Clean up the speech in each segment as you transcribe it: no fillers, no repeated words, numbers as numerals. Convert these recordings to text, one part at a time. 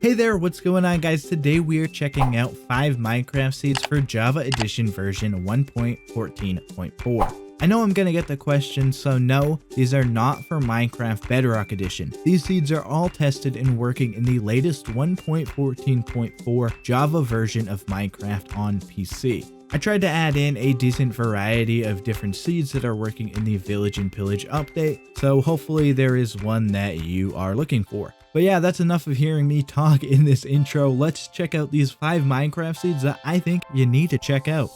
Hey there, what's going on guys? Today we are checking out 5 Minecraft seeds for Java Edition version 1.14.4. I know I'm gonna get the question, so no, these are not for Minecraft Bedrock Edition. These seeds are all tested and working in the latest 1.14.4 Java version of Minecraft on PC. I tried to add in a decent variety of different seeds that are working in the Village and Pillage update, so hopefully there is one that you are looking for. But yeah, that's enough of hearing me talk in this intro. Let's check out these 5 Minecraft seeds that I think you need to check out.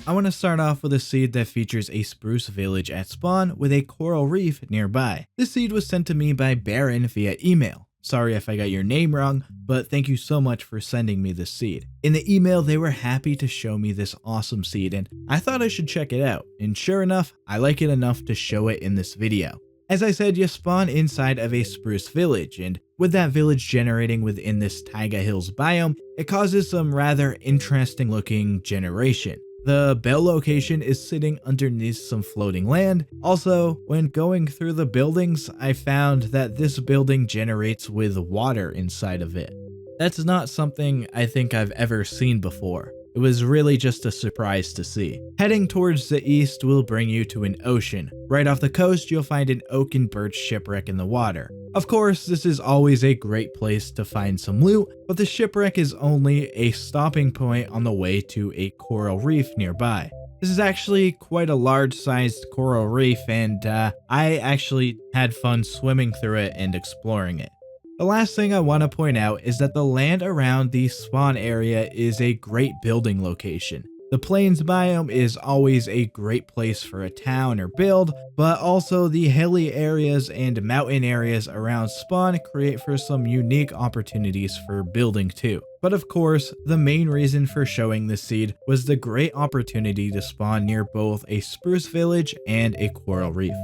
I want to start off with a seed that features a spruce village at spawn with a coral reef nearby. This seed was sent to me by Baron via email. Sorry if I got your name wrong, but thank you so much for sending me this seed. In the email, they were happy to show me this awesome seed, and I thought I should check it out. And sure enough, I like it enough to show it in this video. As I said, you spawn inside of a spruce village, and with that village generating within this Taiga Hills biome, it causes some rather interesting looking generation. The bell location is sitting underneath some floating land. Also, when going through the buildings, I found that this building generates with water inside of it. That's not something I think I've ever seen before. It was really just a surprise to see. Heading towards the east will bring you to an ocean. Right off the coast, you'll find an oak and birch shipwreck in the water. Of course, this is always a great place to find some loot, but the shipwreck is only a stopping point on the way to a coral reef nearby. This is actually quite a large-sized coral reef, and I actually had fun swimming through it and exploring it. The last thing I want to point out is that the land around the spawn area is a great building location. The plains biome is always a great place for a town or build, but also the hilly areas and mountain areas around spawn create for some unique opportunities for building too. But of course, the main reason for showing this seed was the great opportunity to spawn near both a spruce village and a coral reef.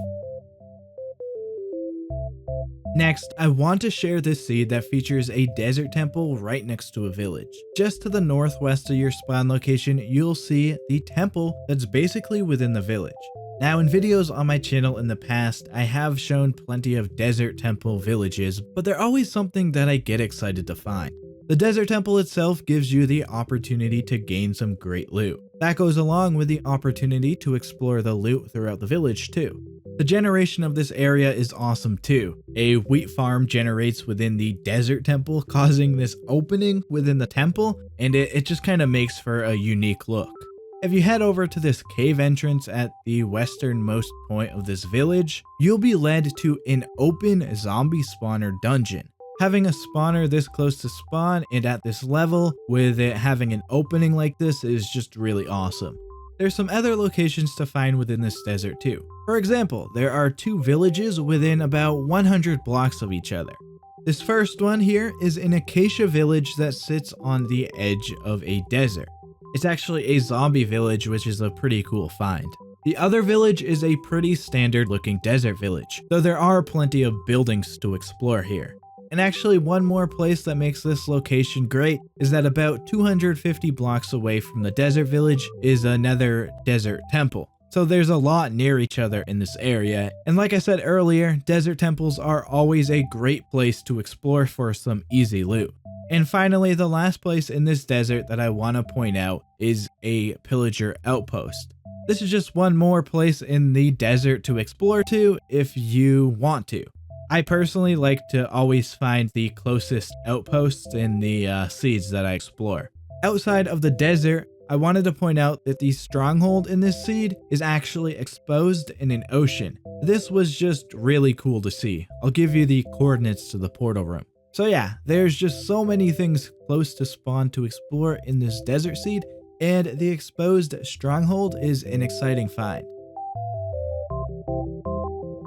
Next, I want to share this seed that features a desert temple right next to a village. Just to the northwest of your spawn location, you'll see the temple that's basically within the village. Now, in videos on my channel in the past, I have shown plenty of desert temple villages, but they're always something that I get excited to find. The desert temple itself gives you the opportunity to gain some great loot. That goes along with the opportunity to explore the loot throughout the village too. The generation of this area is awesome too. A wheat farm generates within the desert temple, causing this opening within the temple, and it just kind of makes for a unique look. If you head over to this cave entrance at the westernmost point of this village, you'll be led to an open zombie spawner dungeon. Having a spawner this close to spawn and at this level, with it having an opening like this, is just really awesome. There's some other locations to find within this desert too. For example, there are 2 villages within about 100 blocks of each other. This first one here is an acacia village that sits on the edge of a desert. It's actually a zombie village, which is a pretty cool find. The other village is a pretty standard looking desert village, though there are plenty of buildings to explore here. And actually, one more place that makes this location great is that about 250 blocks away from the desert village is another desert temple. So there's a lot near each other in this area, and like I said earlier, desert temples are always a great place to explore for some easy loot. And finally, the last place in this desert that I want to point out is a pillager outpost. This is just one more place in the desert to explore to if you want to. I personally like to always find the closest outposts in the seeds that I explore. Outside of the desert, I wanted to point out that the stronghold in this seed is actually exposed in an ocean. This was just really cool to see. I'll give you the coordinates to the portal room. So yeah, there's just so many things close to spawn to explore in this desert seed, and the exposed stronghold is an exciting find.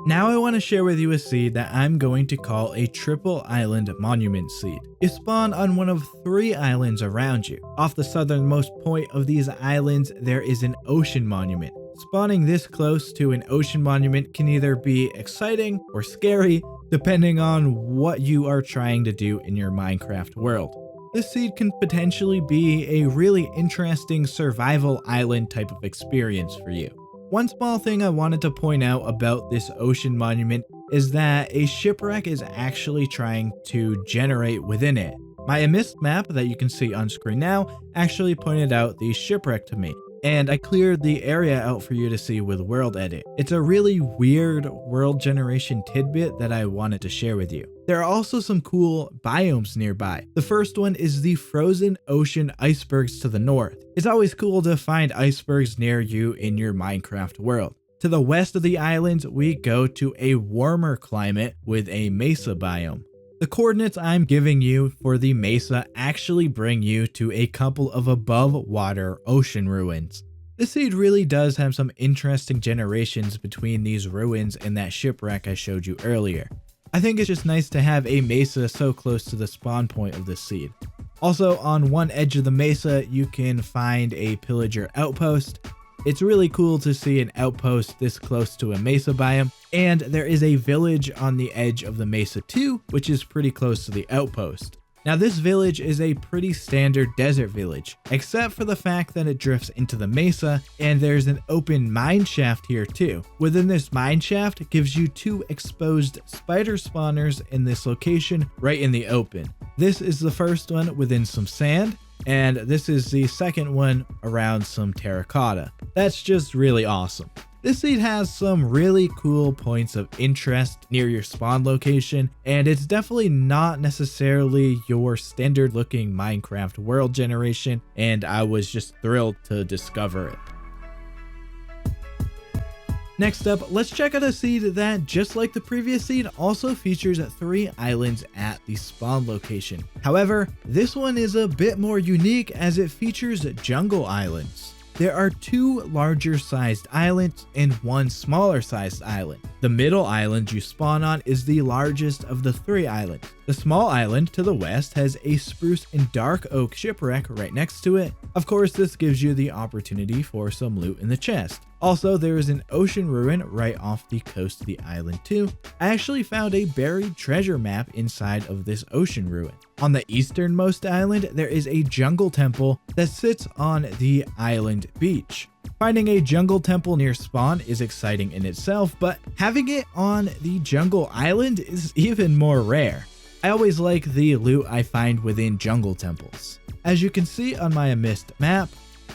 Now I want to share with you a seed that I'm going to call a triple island monument seed. You spawn on one of 3 islands around you. Off the southernmost point of these islands, there is an ocean monument. Spawning this close to an ocean monument can either be exciting or scary, depending on what you are trying to do in your Minecraft world. This seed can potentially be a really interesting survival island type of experience for you. One small thing I wanted to point out about this ocean monument is that a shipwreck is actually trying to generate within it. My mist map that you can see on screen now actually pointed out the shipwreck to me, and I cleared the area out for you to see with world edit. It's a really weird world generation tidbit that I wanted to share with you. There are also some cool biomes nearby. The first one is the frozen ocean icebergs to the north. It's always cool to find icebergs near you in your Minecraft world. To the west of the islands, we go to a warmer climate with a mesa biome. The coordinates I'm giving you for the mesa actually bring you to a couple of above water ocean ruins. This seed really does have some interesting generations between these ruins and that shipwreck I showed you earlier. I think it's just nice to have a mesa so close to the spawn point of this seed. Also, on one edge of the mesa, you can find a pillager outpost. It's really cool to see an outpost this close to a mesa biome, and there is a village on the edge of the mesa too, which is pretty close to the outpost. Now this village is a pretty standard desert village, except for the fact that it drifts into the mesa, and there's an open mine shaft here too. Within this mine shaft, it gives you 2 exposed spider spawners in this location right in the open. This is the first one within some sand, and this is the second one around some terracotta. That's just really awesome. This seed has some really cool points of interest near your spawn location, and it's definitely not necessarily your standard looking Minecraft world generation, and I was just thrilled to discover it. Next up, let's check out a seed that, just like the previous seed, also features 3 islands at the spawn location. However, this one is a bit more unique as it features jungle islands. There are 2 larger sized islands and 1 smaller sized island. The middle island you spawn on is the largest of the 3 islands. The small island to the west has a spruce and dark oak shipwreck right next to it. Of course, this gives you the opportunity for some loot in the chest. Also, there is an ocean ruin right off the coast of the island too. I actually found a buried treasure map inside of this ocean ruin. On the easternmost island, there is a jungle temple that sits on the island beach. Finding a jungle temple near spawn is exciting in itself, but having it on the jungle island is even more rare. I always like the loot I find within jungle temples. As you can see on my mist map,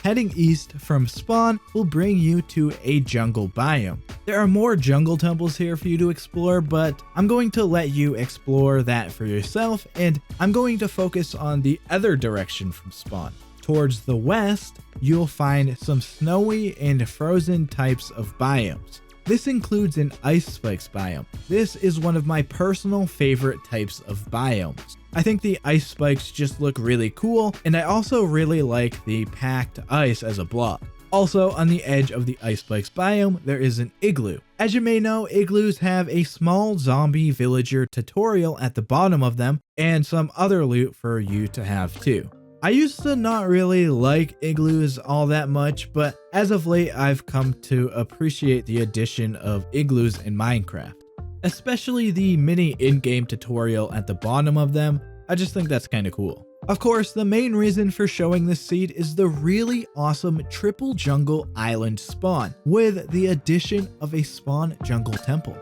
heading east from spawn will bring you to a jungle biome. There are more jungle temples here for you to explore, but I'm going to let you explore that for yourself, and I'm going to focus on the other direction from spawn. Towards the west, you'll find some snowy and frozen types of biomes. This includes an ice spikes biome. This is one of my personal favorite types of biomes. I think the ice spikes just look really cool, and I also really like the packed ice as a block. Also, on the edge of the ice spikes biome, there is an igloo. As you may know, igloos have a small zombie villager tutorial at the bottom of them, and some other loot for you to have too. I used to not really like igloos all that much, but as of late I've come to appreciate the addition of igloos in Minecraft. Especially the mini in-game tutorial at the bottom of them. I just think that's kinda cool. Of course, the main reason for showing this seed is the really awesome triple jungle island spawn, with the addition of a spawn jungle temple.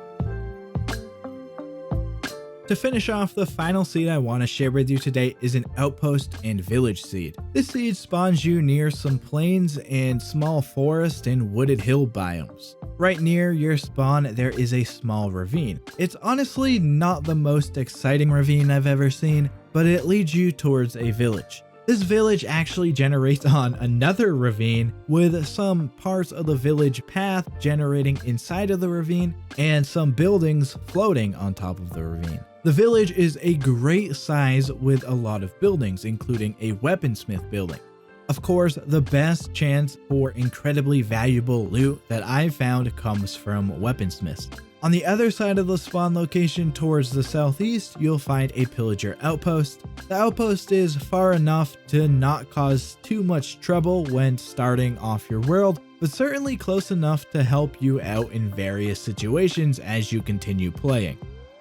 To finish off, the final seed I want to share with you today is an outpost and village seed. This seed spawns you near some plains and small forest and wooded hill biomes. Right near your spawn, there is a small ravine. It's honestly not the most exciting ravine I've ever seen, but it leads you towards a village. This village actually generates on another ravine, with some parts of the village path generating inside of the ravine and some buildings floating on top of the ravine. The village is a great size with a lot of buildings, including a weaponsmith building. Of course, the best chance for incredibly valuable loot that I've found comes from weaponsmiths. On the other side of the spawn location towards the southeast, you'll find a pillager outpost. The outpost is far enough to not cause too much trouble when starting off your world, but certainly close enough to help you out in various situations as you continue playing.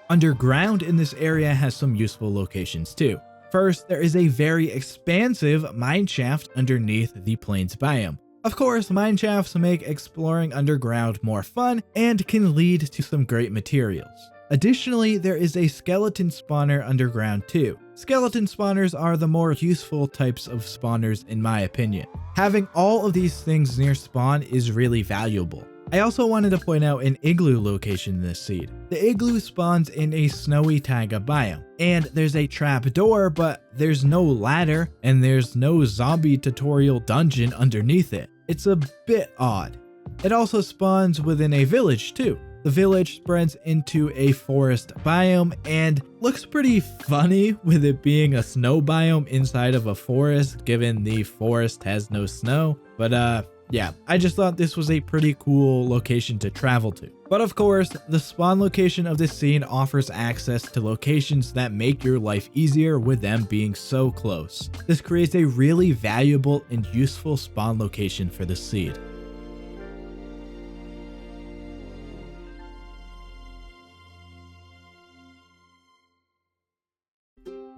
Underground in this area has some useful locations too. First, there is a very expansive mine shaft underneath the plains biome. Of course, mine shafts make exploring underground more fun and can lead to some great materials. Additionally, there is a skeleton spawner underground too. Skeleton spawners are the more useful types of spawners in my opinion. Having all of these things near spawn is really valuable. I also wanted to point out an igloo location in this seed. The igloo spawns in a snowy taiga biome, and there's a trap door, but there's no ladder and there's no zombie tutorial dungeon underneath it. It's a bit odd. It also spawns within a village too. The village spreads into a forest biome and looks pretty funny with it being a snow biome inside of a forest, given the forest has no snow. But yeah, I just thought this was a pretty cool location to travel to. But of course, the spawn location of this scene offers access to locations that make your life easier with them being so close. This creates a really valuable and useful spawn location for the seed.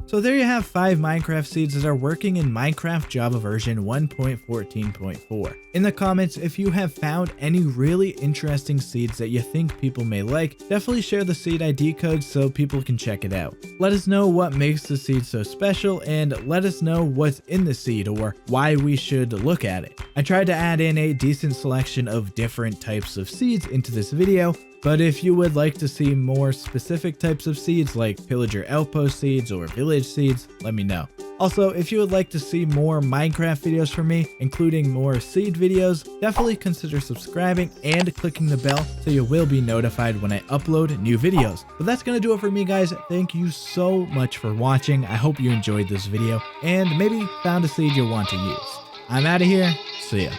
So there you have 5 Minecraft seeds that are working in Minecraft Java version 1.14.4. In the comments, if you have found any really interesting seeds that you think people may like, definitely share the seed ID code so people can check it out. Let us know what makes the seed so special and let us know what's in the seed or why we should look at it. I tried to add in a decent selection of different types of seeds into this video, but if you would like to see more specific types of seeds like Pillage or Outpost seeds or Village seeds, let me know. Also, if you would like to see more Minecraft videos from me, including more seed videos, definitely consider subscribing and clicking the bell so you will be notified when I upload new videos. But that's gonna do it for me, guys. Thank you so much for watching. I hope you enjoyed this video and maybe found a seed you'll want to use. I'm out of here. See ya.